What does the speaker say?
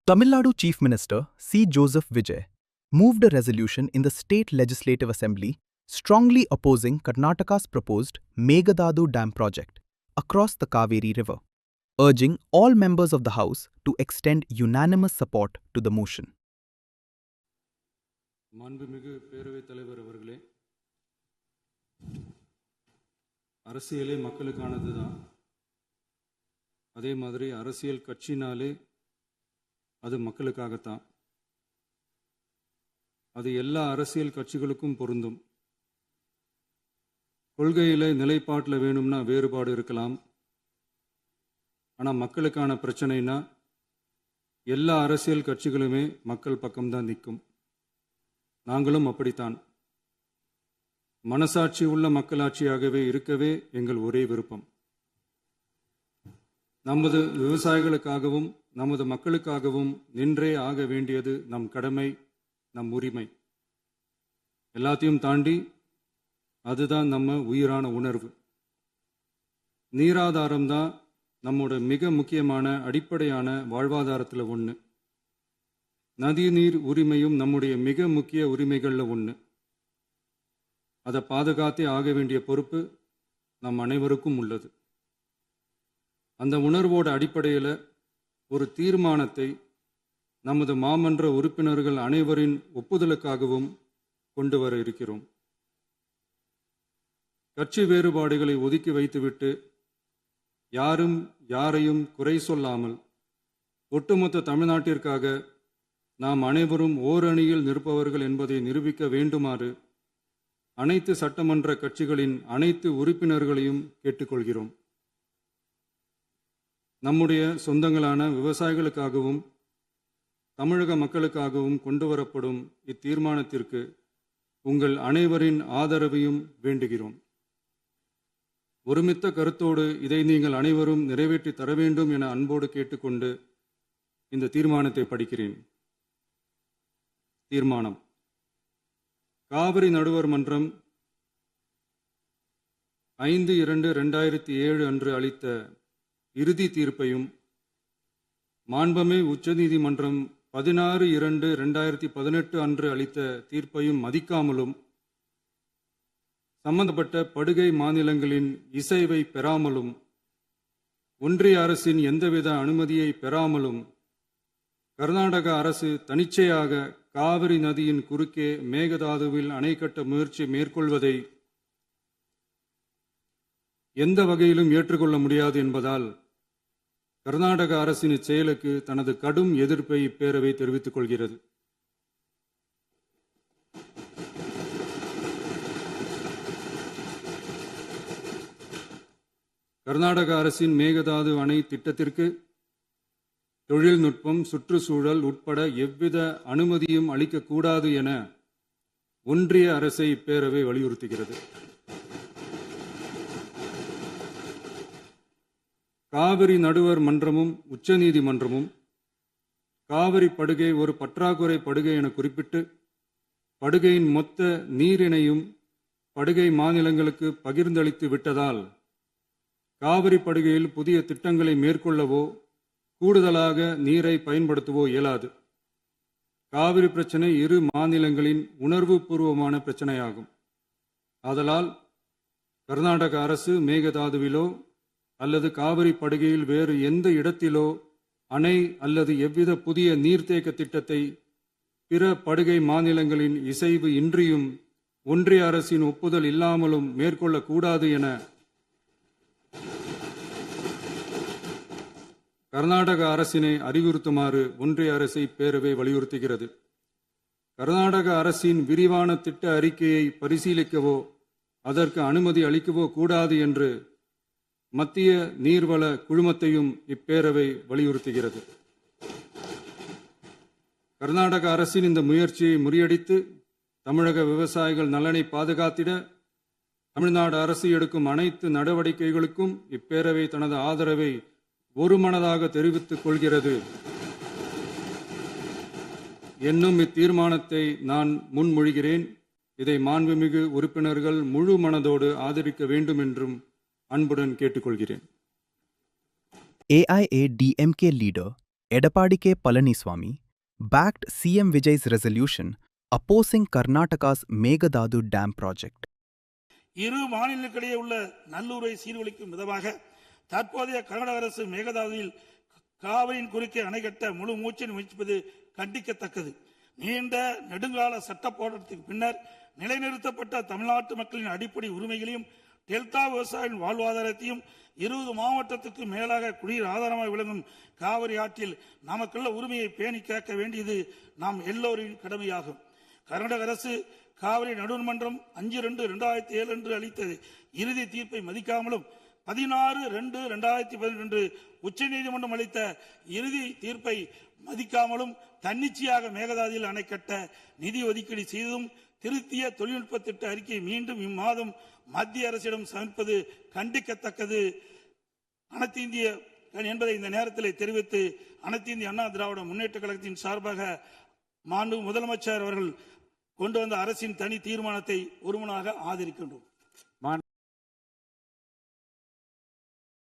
Tamil Nadu Chief Minister C. Joseph Vijay moved a resolution in the State Legislative Assembly strongly opposing Karnataka's proposed Meghdadu Dam project across the Kaveri River, urging all members of the House to extend unanimous support to the motion. மாண்புமிகு பேரவைத் தலைவர் அவர்களே, அரசியலே மக்களுக்கானது தான். அதே மாதிரி அரசியல் கட்சினாலே அது மக்களுக்காகத்தான். அது எல்லா அரசியல் கட்சிகளுக்கும் பொருந்தும். கொள்கையில் நிலைப்பாட்டில் வேணும்னா வேறுபாடு இருக்கலாம். ஆனால் மக்களுக்கான பிரச்சனைனா எல்லா அரசியல் கட்சிகளுமே மக்கள் பக்கம்தான் நிற்கும். நாங்களும் அப்படித்தான். மனசாட்சி உள்ள மக்களாட்சியாகவே இருக்கவே எங்கள் ஒரே விருப்பம். நமது விவசாயிகளுக்காகவும் நமது மக்களுக்காகவும் நின்றே ஆக வேண்டியது நம் கடமை, நம் உரிமை. எல்லாத்தையும் தாண்டி அதுதான் நம்ம உயிரான உணர்வு. நீராதாரம்தான் நம்மோட மிக முக்கியமான அடிப்படையான வாழ்வாதாரத்தில் ஒன்று. நதிநீர் உரிமையும் நம்முடைய மிக முக்கிய உரிமைகளில் ஒன்று. அதை பாதுகாத்தே ஆக வேண்டிய பொறுப்பு நம் அனைவருக்கும் உள்ளது. அந்த உணர்வோட அடிப்படையில் ஒரு தீர்மானத்தை நமது மாமன்ற உறுப்பினர்கள் அனைவரின் ஒப்புதலுக்காகவும் கொண்டு வர இருக்கிறோம். கட்சி வேறுபாடுகளை ஒதுக்கி வைத்துவிட்டு யாரும் யாரையும் குறை சொல்லாமல் ஒட்டுமொத்த தமிழ்நாட்டிற்காக நாம் அனைவரும் ஓரணியில் நிற்பவர்கள் என்பதை நிரூபிக்க வேண்டுமாறு அனைத்து சட்டமன்ற கட்சிகளின் அனைத்து உறுப்பினர்களையும் கேட்டுக்கொள்கிறோம். நம்முடைய சொந்தங்களான விவசாயிகளுக்காகவும் தமிழக மக்களுக்காகவும் கொண்டு வரப்படும் இத்தீர்மானத்திற்கு உங்கள் அனைவரின் ஆதரவையும் வேண்டுகிறோம். ஒருமித்த கருத்தோடு இதை நீங்கள் அனைவரும் நிறைவேற்றி தர வேண்டும் என அன்போடு கேட்டுக்கொண்டு இந்த தீர்மானத்தை படிக்கிறேன். தீர்மானம்: காவிரி நடுவர் மன்றம் 5/2/2007 அன்று அளித்த இறுதி தீர்ப்பையும் மாண்புமிகு உச்சநீதிமன்றம் 16/2/2018 அன்று அளித்த தீர்ப்பையும் மதிக்காமலும் சம்பந்தப்பட்ட படுகை மாநிலங்களின் இசைவை பெறாமலும் ஒன்றிய அரசின் எந்தவித அனுமதியை பெறாமலும் கர்நாடக அரசு தனிச்சையாக காவிரி நதியின் குறுக்கே மேகதாதுவில் அணை கட்ட முயற்சி மேற்கொள்வதை எந்த வகையிலும் ஏற்றுக்கொள்ள முடியாது என்பதால் கர்நாடக அரசின் இச்செயலுக்கு தனது கடும் எதிர்ப்பை இப்பேரவை தெரிவித்துக் கொள்கிறது. கர்நாடக அரசின் மேகதாது அணை திட்டத்திற்கு தொழில்நுட்பம், சுற்றுச்சூழல் உட்பட எவ்வித அனுமதியும் அளிக்கக்கூடாது என ஒன்றிய அரசை இப்பேரவை வலியுறுத்துகிறது. காவிரி நடுவர் மன்றமும் உச்சநீதிமன்றமும் காவிரி படுகை ஒரு பற்றாக்குறை படுகை என குறிப்பிட்டு படுகையின் மொத்த நீரினையும் படுகை மாநிலங்களுக்கு பகிர்ந்தளித்து விட்டதால் காவிரி படுகையில் புதிய திட்டங்களை மேற்கொள்ளவோ கூடுதலாக நீரை பயன்படுத்தவோ இயலாது. காவிரி பிரச்சனை இரு மாநிலங்களின் உணர்வு பூர்வமான பிரச்சனையாகும். ஆதலால் கர்நாடக அரசு மேகதாதுவிலோ அல்லது காவிரி படுகையில் வேறு எந்த இடத்திலோ அணை அல்லது எவ்வித புதிய நீர்த்தேக்க திட்டத்தை பிற படுகை மாநிலங்களின் இசைவு இன்றியும் ஒன்றிய அரசின் ஒப்புதல் இல்லாமலும் மேற்கொள்ளக்கூடாது என கர்நாடக அரசினை அறிவுறுத்துமாறு ஒன்றிய அரசை பேரவை வலியுறுத்துகிறது. கர்நாடக அரசின் விரிவான திட்ட அறிக்கையை பரிசீலிக்கவோ அதற்கு அனுமதி அளிக்கவோ கூடாது என்று மத்திய நீர்வள குழுமத்தையும் இப்பேரவை வலியுறுத்துகிறது. கர்நாடக அரசின் இந்த முயற்சியை முறியடித்து தமிழக விவசாயிகள் நலனை பாதுகாத்திட தமிழ்நாடு அரசு எடுக்கும் அனைத்து நடவடிக்கைகளுக்கும் இப்பேரவை தனது ஆதரவை ஒருமனதாக தெரிவித்துக் கொள்கிறது என்னும் இத்தீர்மானத்தை நான் முன்மொழிகிறேன். இதை மாண்புமிகு உறுப்பினர்கள் முழு மனதோடு ஆதரிக்க வேண்டும் என்றும் அன்புடன் கேட்டுக்கொள்கிறேன். AIADMK leader Edapadi K. Palaniswamy backed CM Vijay's resolution opposing Karnataka's Meghdadu Dam project. இரு மாநிலங்களுக்கிடையே உள்ள நல்லுறவை சீர்குலைக்கும் விதமாக தற்போதைய கர்நாடக அரசு மேகதாதுவில் காவிரியின் குறுக்கே அணை கட்ட முழு மூச்சில் முயற்சிப்பது கண்டிக்கத்தக்கது. நீண்ட நெடுங்கால சட்ட போராட்டத்துக்கு பின்னர் நிலைநிறுத்தப்பட்ட தமிழ்நாட்டு மக்களின் அடிப்படை உரிமைகளையும் டெல்டா விவசாயிகளின் வாழ்வாதாரத்தையும் 20 மாவட்டத்துக்கு மேலாக குடிநீர் ஆதாரமாக விளங்கும் காவிரி ஆற்றில் நமக்குள்ள உரிமையை பேணி காக்க வேண்டியது நாம் எல்லோரின் கடமையாகும். கர்நாடக அரசு காவிரி நடுவர்மன்றம் 5/2/2007 அன்று அளித்த இறுதி தீர்ப்பை மதிக்காமலும் 16/2/2012 உச்சநீதிமன்றம் அளித்த இறுதி தீர்ப்பை மதிக்காமலும் தன்னிச்சையாக மேகதாதுவில் அணை கட்ட நிதி ஒதுக்கீடு செய்ததும் திருத்திய தொழில்நுட்ப திட்ட அறிக்கையை மீண்டும் இம்மாதம் மத்திய அரசிடம் சமர்ப்பது கண்டிக்கத்தக்கது அனைத்து இந்திய என்பதை இந்த நேரத்தில் தெரிவித்து அனைத்து இந்திய அண்ணா திராவிட முன்னேற்ற கழகத்தின் சார்பாக மாண்பு முதலமைச்சர் அவர்கள் கொண்டு வந்த அரசின் தனி தீர்மானத்தை ஒருமனாக ஆதரிக்கின்றோம்.